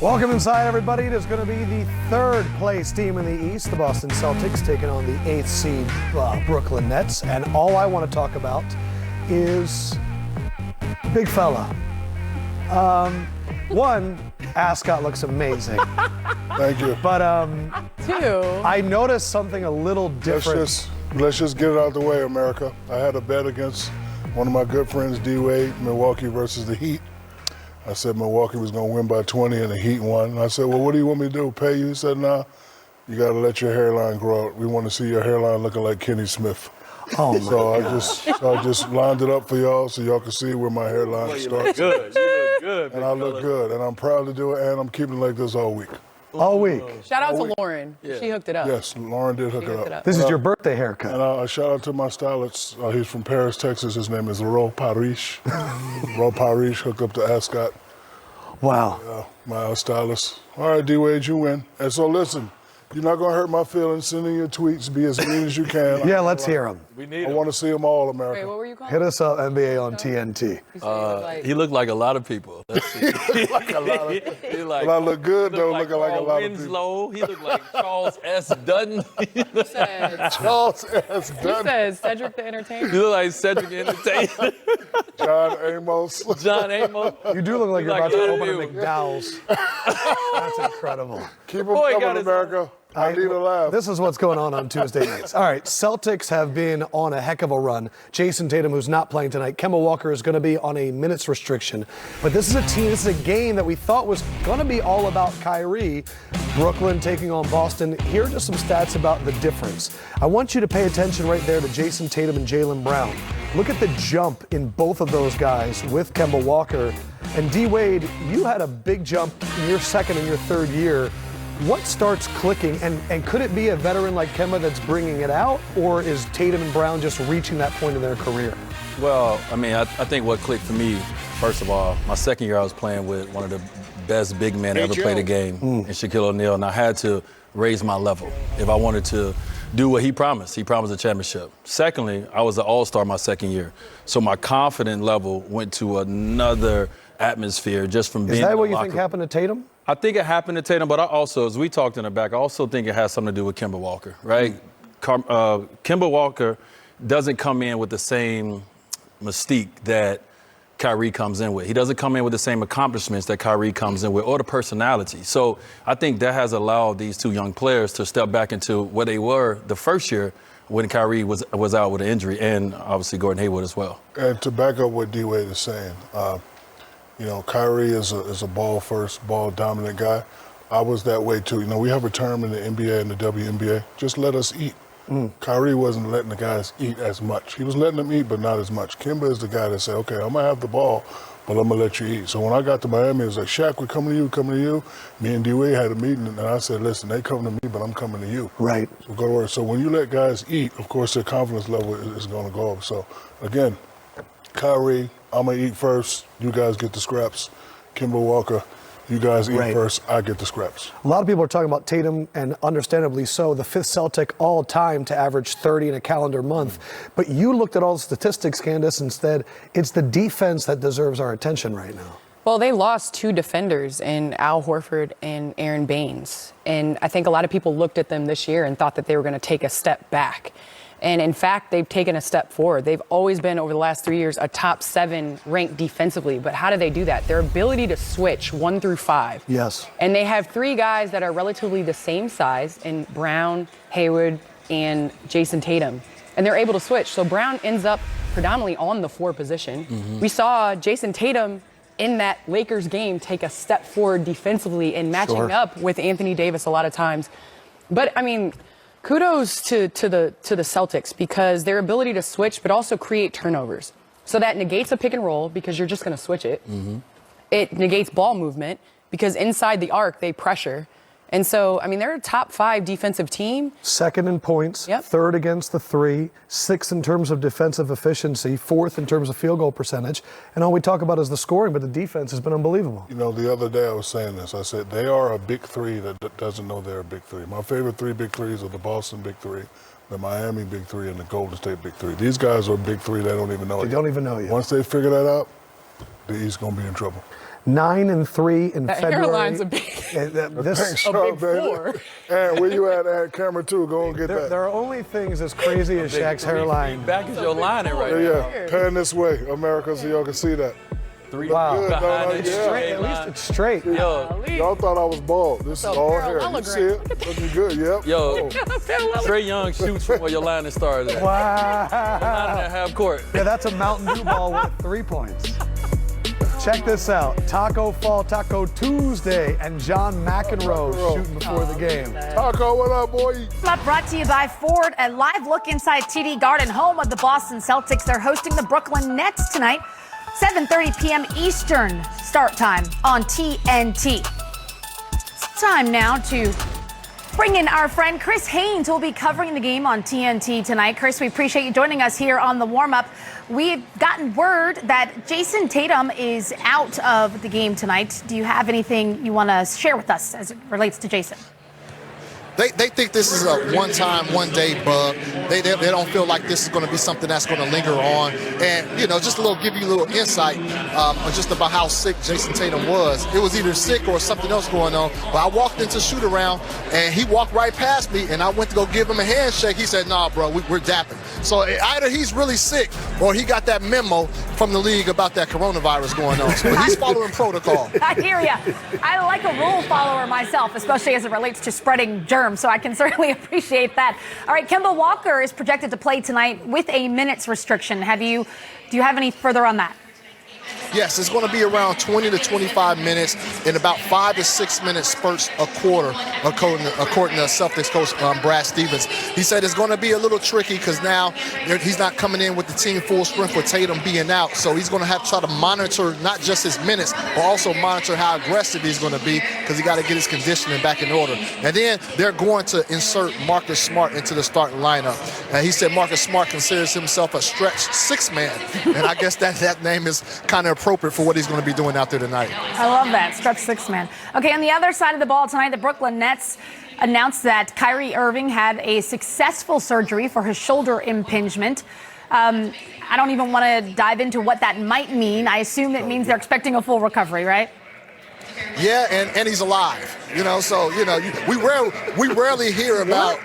Welcome inside, everybody. It is going to be the third place team in the East, the Boston Celtics, taking on the 8th seed Brooklyn Nets. And all I want to talk about is big fella. One, Ascot looks amazing. Thank you. But two, I noticed something a little different. Let's just get it out of the way, America. I had a bet against one of my good friends, D-Wade, Milwaukee versus the Heat. I said Milwaukee was going to win by 20 and the Heat won. And I said, well, what do you want me to do, pay you? He said, nah, you got to let your hairline grow out. We want to see your hairline looking like Kenny Smith. Oh, so I just lined it up for y'all so y'all can see where my hairline starts. You look good. And I look good, and I'm proud to do it, and I'm keeping it like this all week. All week. shout out to Lauren. Yeah. She hooked it up. Yes, Lauren did hook it up. This is your birthday haircut. And I shout out to my stylist. He's from Paris, Texas. His name is Ro Paris. Ro Paris hooked up to Ascot. Wow. My stylist. All right, D-Wade, you win. And so listen, you're not going to hurt my feelings. Send in your tweets. Be as mean as you can. Yeah, let's hear them. I want to see them all, America. Wait, what were you calling? Hit us up, NBA on TNT. He looked like a lot of people. He looked like a lot of people. But I look good, though, looking like a lot of people. Winslow. He looked like Charles S. Dutton. Charles S. He Dutton. says Cedric the Entertainer. You look like Cedric the Entertainer. John Amos. John Amos. You do look like you're about like to an open a interview. McDowell's. That's incredible. Keep them coming, America. I need a laugh. This is what's going on Tuesday nights. All right, Celtics have been on a heck of a run. Jason Tatum, who's not playing tonight. Kemba Walker is going to be on a minutes restriction. But this is a game that we thought was going to be all about Kyrie. Brooklyn taking on Boston. Here are just some stats about the difference. I want you to pay attention right there to Jason Tatum and Jaylen Brown. Look at the jump in both of those guys with Kemba Walker. And D-Wade, you had a big jump in your second and your third year. What starts clicking, and could it be a veteran like Kemba that's bringing it out, or is Tatum and Brown just reaching that point in their career? Well, I mean, I think what clicked for me, first of all, my second year I was playing with one of the best big men ever played a game in Shaquille O'Neal, and I had to raise my level if I wanted to do what he promised. He promised a championship. Secondly, I was an all-star my second year, so my confidence level went to another atmosphere just from being in the locker room. Is that what you think happened to Tatum? I think it happened to Tatum, but I also, as we talked in the back, I also think it has something to do with Kemba Walker, right? Kemba Walker doesn't come in with the same mystique that Kyrie comes in with. He doesn't come in with the same accomplishments that Kyrie comes in with, or the personality. So I think that has allowed these two young players to step back into where they were the first year when Kyrie was out with an injury, and obviously Gordon Hayward as well. And to back up what D-Wade is saying, you know, Kyrie is a ball-first, ball-dominant guy. I was that way, too. You know, we have a term in the NBA and the WNBA, just let us eat. Kyrie wasn't letting the guys eat as much. He was letting them eat, but not as much. Kemba is the guy that said, okay, I'm going to have the ball, but I'm going to let you eat. So when I got to Miami, it was like, Shaq, we're coming to you. Me and D-Wade had a meeting, and I said, listen, they come to me, but I'm coming to you. Right. So go to work. So when you let guys eat, of course, their confidence level is going to go up. So, again, Kyrie, I'm going to eat first. You guys get the scraps. Kemba Walker, you guys eat first. I get the scraps. A lot of people are talking about Tatum, and understandably so, the fifth Celtic all time to average 30 in a calendar month. But you looked at all the statistics, Candace, instead. It's the defense that deserves our attention right now. Well, they lost two defenders in Al Horford and Aaron Baines. And I think a lot of people looked at them this year and thought that they were going to take a step back. And in fact, they've taken a step forward. They've always been, over the last 3 years, a top 7 ranked defensively. But how do they do that? Their ability to switch 1 through 5. Yes. And they have 3 guys that are relatively the same size in Brown, Hayward, and Jason Tatum. And they're able to switch. So Brown ends up predominantly on the 4 position. We saw Jason Tatum in that Lakers game take a step forward defensively and matching up with Anthony Davis a lot of times. But, I mean, kudos to the Celtics, because their ability to switch but also create turnovers. So that negates a pick and roll because you're just going to switch it. It negates ball movement because inside the arc they pressure. And so, I mean, they're a top 5 defensive team. Second in points, third against the 3, 6th in terms of defensive efficiency, 4th in terms of field goal percentage. And all we talk about is the scoring, but the defense has been unbelievable. You know, the other day I was saying this. I said they are a big 3 that doesn't know they're a big 3. My favorite 3 big 3s are the Boston big 3, the Miami big 3, and the Golden State big 3. These guys are big 3. They don't even know it. They don't even know yet. Once they figure that out, the East going to be in trouble. 9-3 in That February. hairline's a big, This, a big baby. 4. And where you at camera 2? Go and get that. there are only things as crazy as Shaq's hairline. Back is your lining right now. Yeah, pan this way, America, so y'all can see that. 3 Wow. Good, behind don't it. I? Yeah. Straight, at least it's straight. Yo, Y'all thought I was bald. This is all hair. You see it? Looking good, yep. yo, Trey Young shoots from where your line started at. Wow. 9.5 court. Yeah, that's a Mountain Dew ball with 3 points. Check this out. Taco Fall Taco Tuesday and John McEnroe shooting before the game. Taco, what up, boy? Brought to you by Ford. A live look inside TD Garden, home of the Boston Celtics. They're hosting the Brooklyn Nets tonight. 7:30 p.m. Eastern start time on TNT. It's time now to bring in our friend Chris Haynes, who will be covering the game on TNT tonight. Chris, we appreciate you joining us here on the warm-up. We've gotten word that Jason Tatum is out of the game tonight. Do you have anything you want to share with us as it relates to Jason? They think this is a one-time, one-day bug. They don't feel like this is going to be something that's going to linger on. And, just give you a little insight just about how sick Jason Tatum was. It was either sick or something else going on. But I walked into shoot-around, and he walked right past me, and I went to go give him a handshake. He said, nah, bro, we're dapping. So either he's really sick or he got that memo from the league about that coronavirus going on. So he's following protocol. I hear you. I like a rule follower myself, especially as it relates to spreading germs, so I can certainly appreciate that. All right, Kemba Walker is projected to play tonight with a minutes restriction. Do you have any further on that? Yes, it's going to be around 20 to 25 minutes in about 5 to 6 minute spurts a quarter, according to Celtics coach Brad Stevens. He said it's going to be a little tricky because now he's not coming in with the team full strength with Tatum being out. So he's going to have to try to monitor not just his minutes, but also monitor how aggressive he's going to be because he got to get his conditioning back in order. And then they're going to insert Marcus Smart into the starting lineup. And he said Marcus Smart considers himself a stretch 6-man. And I guess that name is kind of appropriate for what he's going to be doing out there tonight. I love that, stretch 6-man. Okay, on the other side of the ball tonight, the Brooklyn Nets announced that Kyrie Irving had a successful surgery for his shoulder impingement. I don't even want to dive into what that might mean. I assume it means they're expecting a full recovery, right? Yeah, and he's alive. So we rarely hear about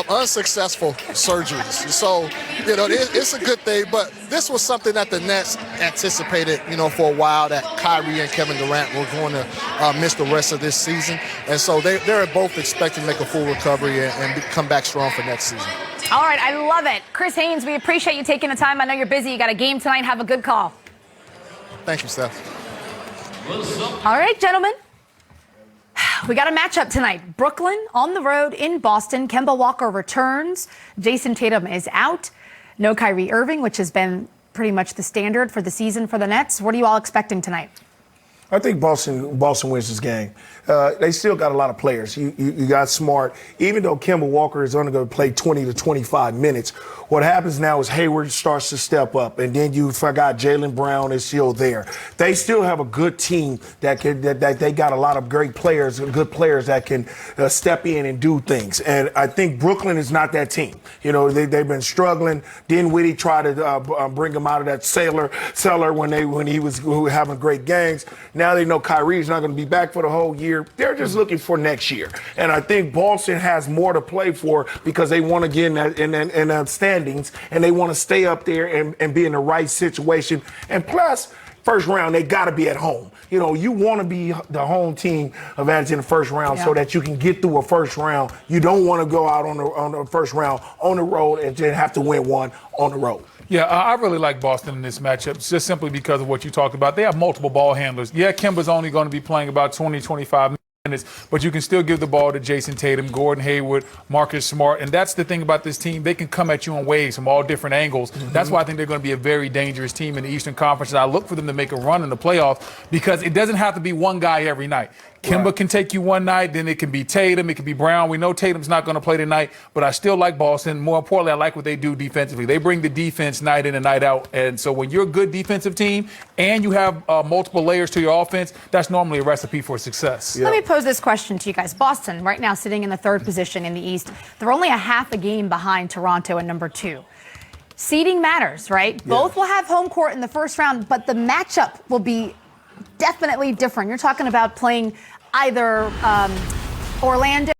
unsuccessful surgeries. So it's a good thing. But this was something that the Nets anticipated, for a while, that Kyrie and Kevin Durant were going to miss the rest of this season, and so they're both expecting to make a full recovery and come back strong for next season. All right, I love it. Chris Haynes, we appreciate you taking the time. I know you're busy. You got a game tonight. Have a good call. Thank you, Steph. All right, gentlemen. We got a matchup tonight. Brooklyn on the road in Boston. Kemba Walker returns. Jason Tatum is out. No Kyrie Irving, which has been pretty much the standard for the season for the Nets. What are you all expecting tonight? I think Boston wins this game. They still got a lot of players. You got Smart. Even though Kemba Walker is only going to play 20 to 25 minutes, what happens now is Hayward starts to step up, and then you forgot Jaylen Brown is still there. They still have a good team that they got a lot of great players, good players that can step in and do things. And I think Brooklyn is not that team. They've been struggling. Dinwiddie tried to bring them out of that cellar when he was having great games. Now they know Kyrie's not going to be back for the whole year. They're just looking for next year. And I think Boston has more to play for because they want to get in that standings and they want to stay up there and be in the right situation. And plus, first round, they got to be at home. You want to be the home team advantage in the first round so that you can get through a first round. You don't want to go out on the first round on the road and then have to win one on the road. Yeah, I really like Boston in this matchup just simply because of what you talked about. They have multiple ball handlers. Yeah, Kemba's only going to be playing about 20, 25 minutes, but you can still give the ball to Jason Tatum, Gordon Hayward, Marcus Smart. And that's the thing about this team. They can come at you in waves from all different angles. Mm-hmm. That's why I think they're going to be a very dangerous team in the Eastern Conference. And I look for them to make a run in the playoffs because it doesn't have to be one guy every night. Kemba can take you one night, then it can be Tatum, it can be Brown. We know Tatum's not going to play tonight, but I still like Boston. More importantly, I like what they do defensively. They bring the defense night in and night out. And so when you're a good defensive team and you have multiple layers to your offense, that's normally a recipe for success. Let me pose this question to you guys. Boston, right now sitting in the third position in the East. They're only a half a game behind Toronto at number 2. Seeding matters, right? Yeah. Both will have home court in the first round, but the matchup will be definitely different. You're talking about playing either Orlando